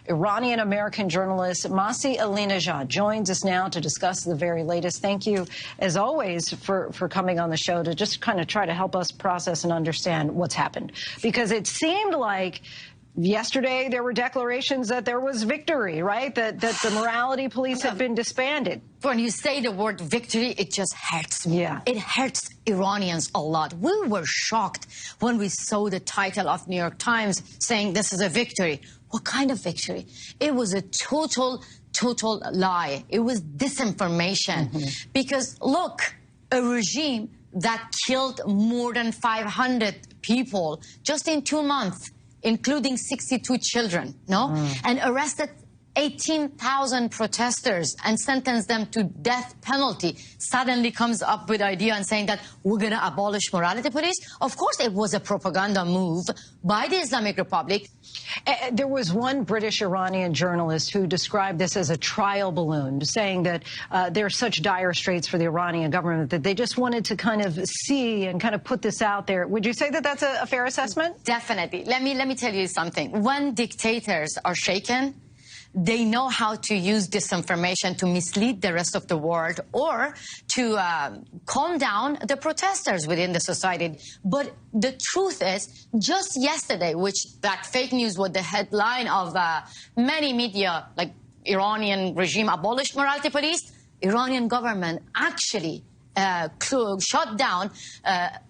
Iranian-American journalist Masih Alinjad joins us now to discuss the very latest. Thank you, as always, for coming on the show to just kind of try to help us process and understand what's happened. Because it seemed like yesterday there were declarations that there was victory, right? That the morality police have been disbanded. When you say the word victory, it just hurts me. Yeah. It hurts Iranians a lot. We were shocked when we saw the title of New York Times saying this is a victory. What kind of victory? It was a total lie. It was disinformation. Because, look, a regime that killed more than 500 people just in 2 months, including 62 children, and arrested 18,000 protesters and sentenced them to death penalty, suddenly comes up with the idea and saying that we're going to abolish morality police. Of course, it was a propaganda move by the Islamic Republic. There was one British Iranian journalist who described this as a trial balloon, saying that there are such dire straits for the Iranian government that they just wanted to kind of see and kind of put this out there. Would you say that that's a fair assessment? Definitely. Let me tell you something. When dictators are shaken, they know how to use disinformation to mislead the rest of the world or to calm down the protesters within the society. But the truth is, just yesterday, which that fake news was the headline of many media, like Iranian regime abolished morality police, Iranian government actually shut down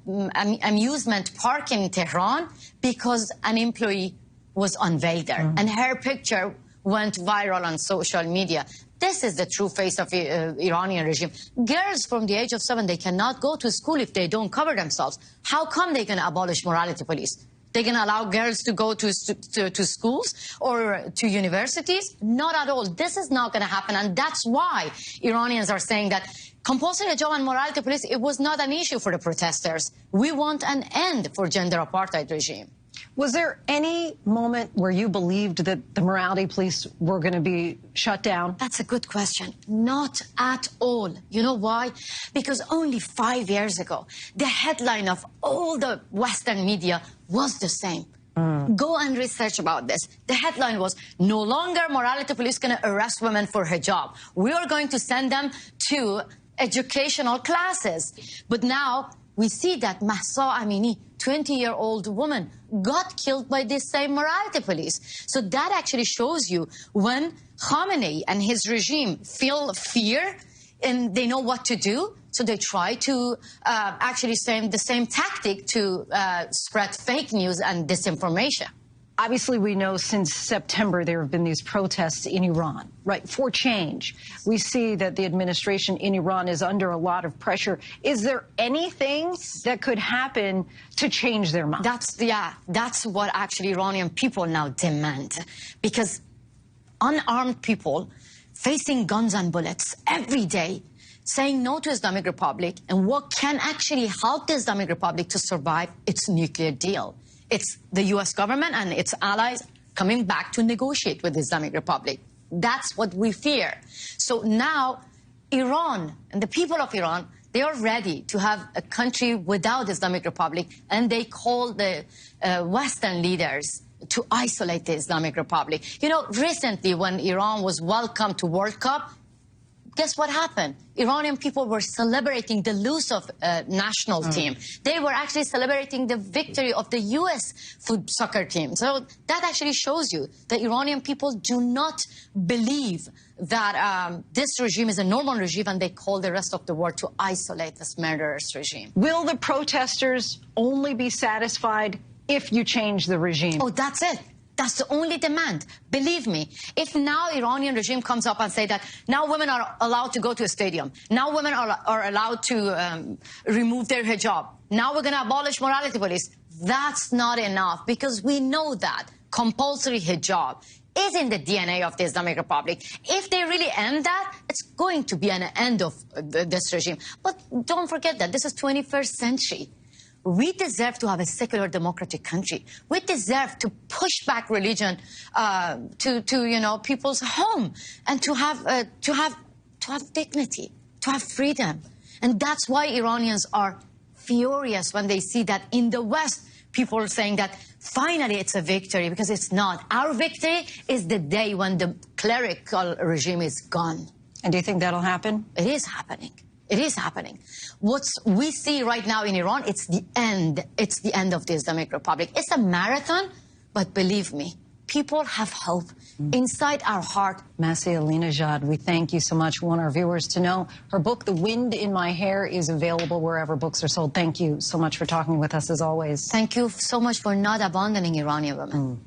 amusement park in Tehran because an employee was unveiled there. And her picture went viral on social media. This is the true face of the Iranian regime. Girls from the age of 7, they cannot go to school if they don't cover themselves. How come they're going to abolish morality police? They're going to allow girls to go to schools or to universities? Not at all. This is not going to happen. And that's why Iranians are saying that compulsory hijab and morality police, it was not an issue for the protesters. We want an end for gender apartheid regime. Was there any moment where you believed that the morality police were going to be shut down? That's a good question. Not at all. You know why? Because only 5 years ago, the headline of all the Western media was the same. Go and research about this. The headline was, no longer morality police going to arrest women for hijab. We are going to send them to educational classes. But now we see that Mahsa Amini, 20-year-old woman, got killed by this same morality police. So that actually shows you when Khamenei and his regime feel fear and they know what to do, so they try to actually the same tactic to spread fake news and disinformation. Obviously, we know since September there have been these protests in Iran, right, for change. We see that the administration in Iran is under a lot of pressure. Is there anything that could happen to change their mind? That's what actually Iranian people now demand. Because unarmed people facing guns and bullets every day, saying no to Islamic Republic, and what can actually help the Islamic Republic to survive its nuclear deal. It's the U.S. government and its allies coming back to negotiate with the Islamic Republic. That's what we fear. So now Iran and the people of Iran, they are ready to have a country without the Islamic Republic, and they call the Western leaders to isolate the Islamic Republic. You know, recently when Iran was welcomed to World Cup, guess what happened? Iranian people were celebrating the loss of national team. They were actually celebrating the victory of the U.S. soccer team. So that actually shows you that Iranian people do not believe that this regime is a normal regime, and they call the rest of the world to isolate this murderous regime. Will the protesters only be satisfied if you change the regime? Oh, that's it. That's the only demand. Believe me, if now Iranian regime comes up and say that now women are allowed to go to a stadium, now women are allowed to remove their hijab, now we're going to abolish morality police, that's not enough, because we know that compulsory hijab is in the DNA of the Islamic Republic. If they really end that, it's going to be an end of this regime. But don't forget that this is 21st century. We deserve to have a secular democratic country. We deserve to push back religion to people's home, and to have dignity, to have freedom. And that's why Iranians are furious when they see that in the West, people are saying that finally it's a victory, because it's not. Our victory is the day when the clerical regime is gone. And do you think that'll happen? It is happening. It is happening. What we see right now in Iran, it's the end. It's the end of the Islamic Republic. It's a marathon, but believe me, people have hope inside our heart. Masih Alinjad, we thank you so much. We want our viewers to know her book, The Wind in My Hair, is available wherever books are sold. Thank you so much for talking with us, as always. Thank you so much for not abandoning Iranian women.